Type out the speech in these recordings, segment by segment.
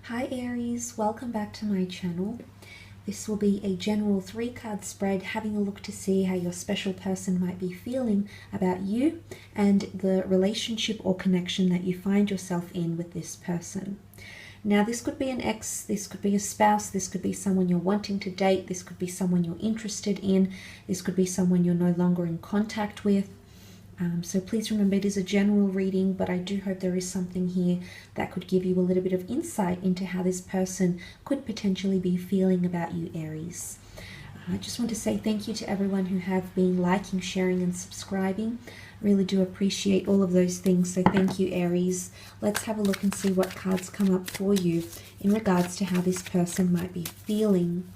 Hi Aries, welcome back to my channel. This will be a general 3-card spread, having a look to see how your special person might be feeling about you and the relationship or connection that you find yourself in with this person. Now this could be an ex, this could be a spouse, this could be someone you're wanting to date, this could be someone you're interested in, this could be someone you're no longer in contact with. So please remember, it is a general reading, but I do hope there is something here that could give you a little bit of insight into how this person could potentially be feeling about you, Aries. I just want to say thank you to everyone who have been liking, sharing, and subscribing. Really do appreciate all of those things, so thank you, Aries. Let's have a look and see what cards come up for you in regards to how this person might be feeling.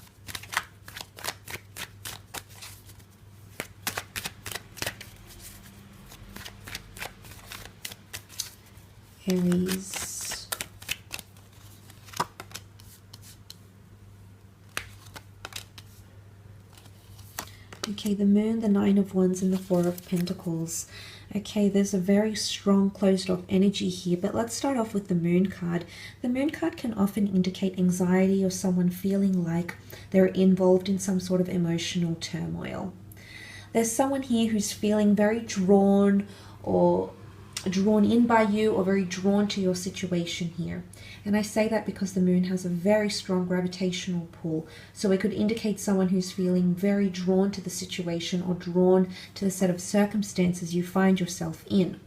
Aries. Okay, the Moon, the Nine of Wands, and the Four of Pentacles. Okay, there's a very strong closed off energy here, but let's start off with the Moon card. The Moon card can often indicate anxiety or someone feeling like they're involved in some sort of emotional turmoil. There's someone here who's feeling very drawn in by you, or very drawn to your situation here. And I say that because the Moon has a very strong gravitational pull, so it could indicate someone who's feeling very drawn to the situation or drawn to the set of circumstances you find yourself in.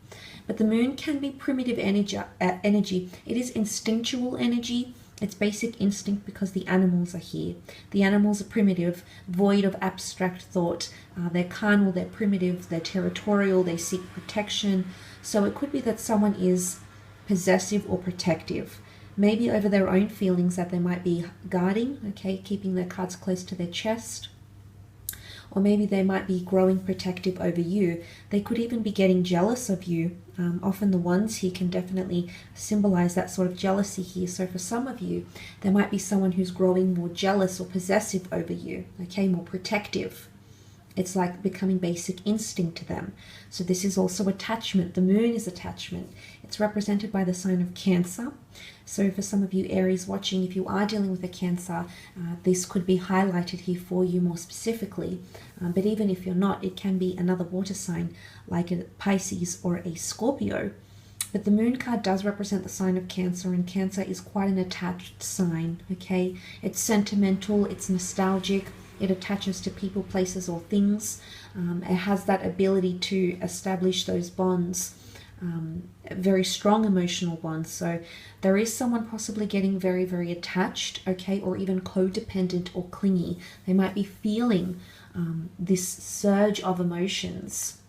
But the Moon can be primitive energy. It is instinctual energy. It's basic instinct because the animals are here. The animals are primitive, void of abstract thought. They're carnal, they're primitive, they're territorial, they seek protection. So it could be that someone is possessive or protective, maybe over their own feelings that they might be guarding, okay, keeping their cards close to their chest. Or maybe they might be growing protective over you. They could even be getting jealous of you. Often the ones here can definitely symbolize that sort of jealousy here. So for some of you, there might be someone who's growing more jealous or possessive over you, okay, more protective. It's like becoming basic instinct to them. So this is also attachment. The Moon is attachment. It's represented by the sign of Cancer. So for some of you Aries watching, if you are dealing with a Cancer, this could be highlighted here for you more specifically. But even if you're not, it can be another water sign like a Pisces or a Scorpio. But the Moon card does represent the sign of Cancer, and Cancer is quite an attached sign, okay? It's sentimental, it's nostalgic. It attaches to people, places, or things. It has that ability to establish those bonds, very strong emotional bonds. So there is someone possibly getting very, very attached, okay, or even codependent or clingy. They might be feeling this surge of emotions.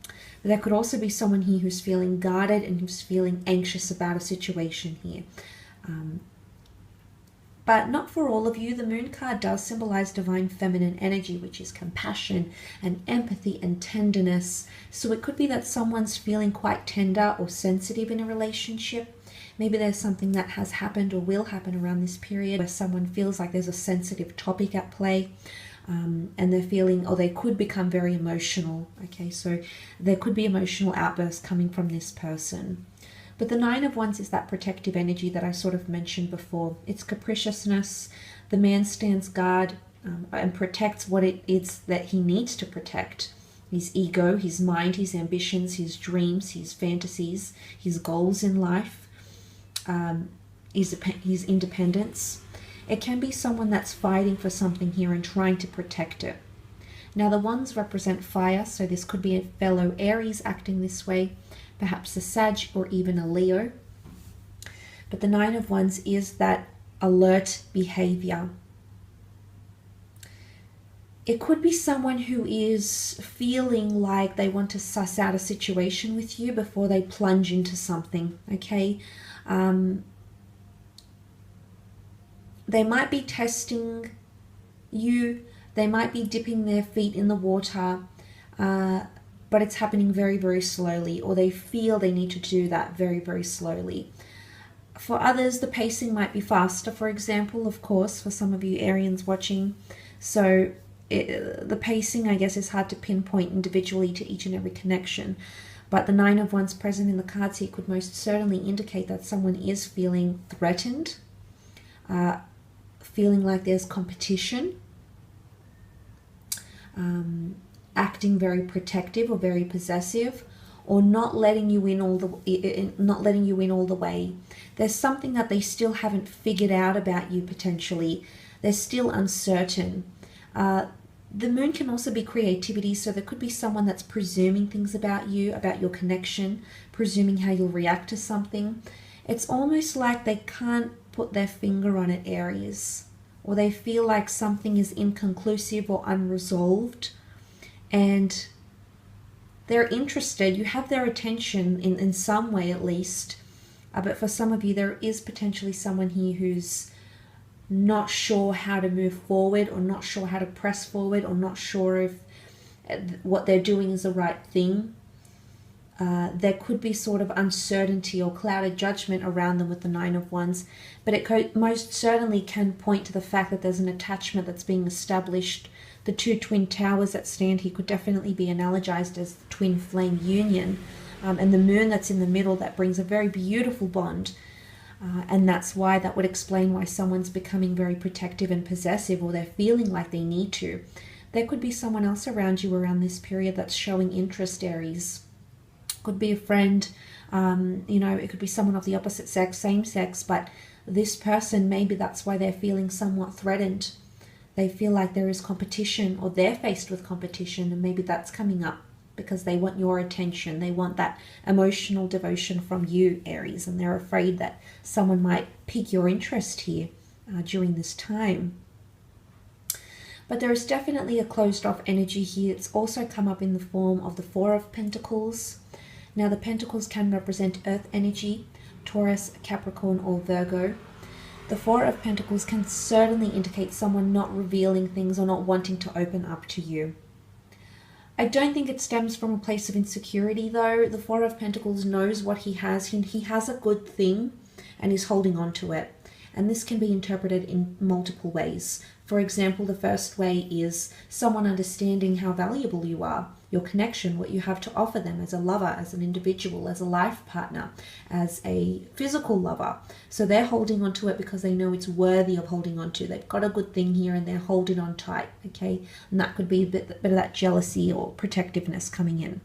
But there could also be someone here who's feeling guarded and who's feeling anxious about a situation here. But not for all of you. The Moon card does symbolize divine feminine energy, which is compassion and empathy and tenderness. So it could be that someone's feeling quite tender or sensitive in a relationship. Maybe there's something that has happened or will happen around this period where someone feels like there's a sensitive topic at play. And they're feeling, or they could become very emotional. Okay, so there could be emotional outbursts coming from this person. But the Nine of Wands is that protective energy that I sort of mentioned before. It's capriciousness. The man stands guard and protects what it is that he needs to protect. His ego, his mind, his ambitions, his dreams, his fantasies, his goals in life, his independence. It can be someone that's fighting for something here and trying to protect it. Now the Wands represent fire, so this could be a fellow Aries acting this way, perhaps a Sag or even a Leo. But the Nine of Wands is that alert behavior. It could be someone who is feeling like they want to suss out a situation with you before they plunge into something, okay? They might be testing you. They might be dipping their feet in the water, but it's happening very, very slowly, or they feel they need to do that very, very slowly. For others, the pacing might be faster, for example, of course, for some of you Arians watching. So the pacing, I guess, is hard to pinpoint individually to each and every connection. But the Nine of Wands present in the cards here could most certainly indicate that someone is feeling threatened, feeling like there's competition, acting very protective or very possessive, or not letting you in all the way. There's something that they still haven't figured out about you potentially. They're still uncertain. The moon can also be creativity, so there could be someone that's presuming things about you, about your connection, presuming how you'll react to something. It's almost like they can't put their finger on it, Aries, or they feel like something is inconclusive or unresolved, and they're interested. You have their attention in some way at least, but for some of you there is potentially someone here who's not sure how to move forward, or not sure how to press forward, or not sure if what they're doing is the right thing. There could be sort of uncertainty or clouded judgment around them with the Nine of Wands, but it most certainly can point to the fact that there's an attachment that's being established. The two twin towers that stand here could definitely be analogized as the twin flame union, and the moon that's in the middle, that brings a very beautiful bond. And that's why that would explain why someone's becoming very protective and possessive, or they're feeling like they need to. There could be someone else around you around this period that's showing interest, Aries. Could be a friend, it could be someone of the opposite sex, same sex, but this person, maybe that's why they're feeling somewhat threatened. They feel like there is competition, or they're faced with competition, and maybe that's coming up because they want your attention. They want that emotional devotion from you, Aries, and they're afraid that someone might pique your interest here during this time. But there is definitely a closed off energy here. It's also come up in the form of the Four of Pentacles. Now the Pentacles can represent earth energy, Taurus, Capricorn, or Virgo. The Four of Pentacles can certainly indicate someone not revealing things or not wanting to open up to you. I don't think it stems from a place of insecurity though. The Four of Pentacles knows what he has. He has a good thing and he's holding on to it. And this can be interpreted in multiple ways. For example, the first way is someone understanding how valuable you are, your connection, what you have to offer them as a lover, as an individual, as a life partner, as a physical lover. So they're holding on to it because they know it's worthy of holding on to. They've got a good thing here and they're holding on tight, okay? And that could be a bit of that jealousy or protectiveness coming in.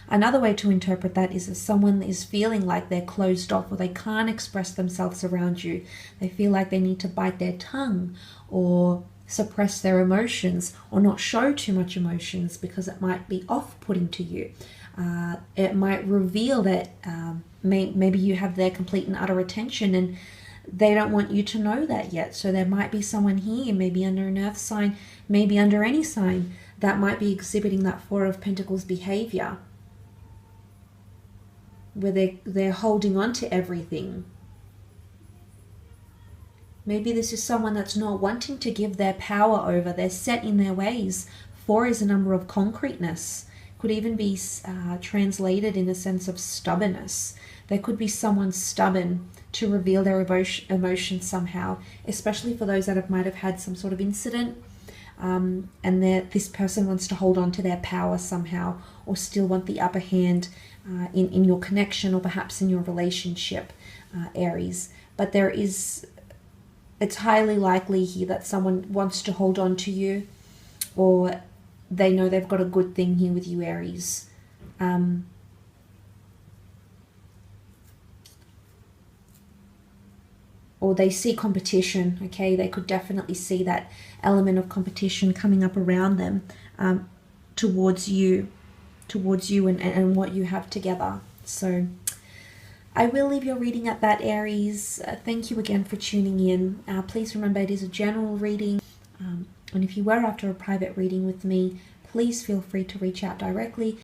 Another way to interpret that is if someone is feeling like they're closed off, or they can't express themselves around you. They feel like they need to bite their tongue or suppress their emotions, or not show too much emotions because it might be off-putting to you. It might reveal that maybe you have their complete and utter attention and they don't want you to know that yet. So there might be someone here, maybe under an earth sign, maybe under any sign, that might be exhibiting that Four of Pentacles behavior, where they're holding on to everything. Maybe this is someone that's not wanting to give their power over. They're set in their ways. Four is a number of concreteness. Could even be translated in a sense of stubbornness. There could be someone stubborn to reveal their emotions somehow, especially for those that might have had some sort of incident, and this person wants to hold on to their power somehow, or still want the upper hand in your connection, or perhaps in your relationship, Aries. But it's highly likely here that someone wants to hold on to you, or they know they've got a good thing here with you, Aries. Or they see competition, okay? They could definitely see that element of competition coming up around them, towards you and what you have together. So I will leave your reading at that, Aries. Thank you again for tuning in. Please remember it is a general reading, and if you were after a private reading with me, please feel free to reach out directly.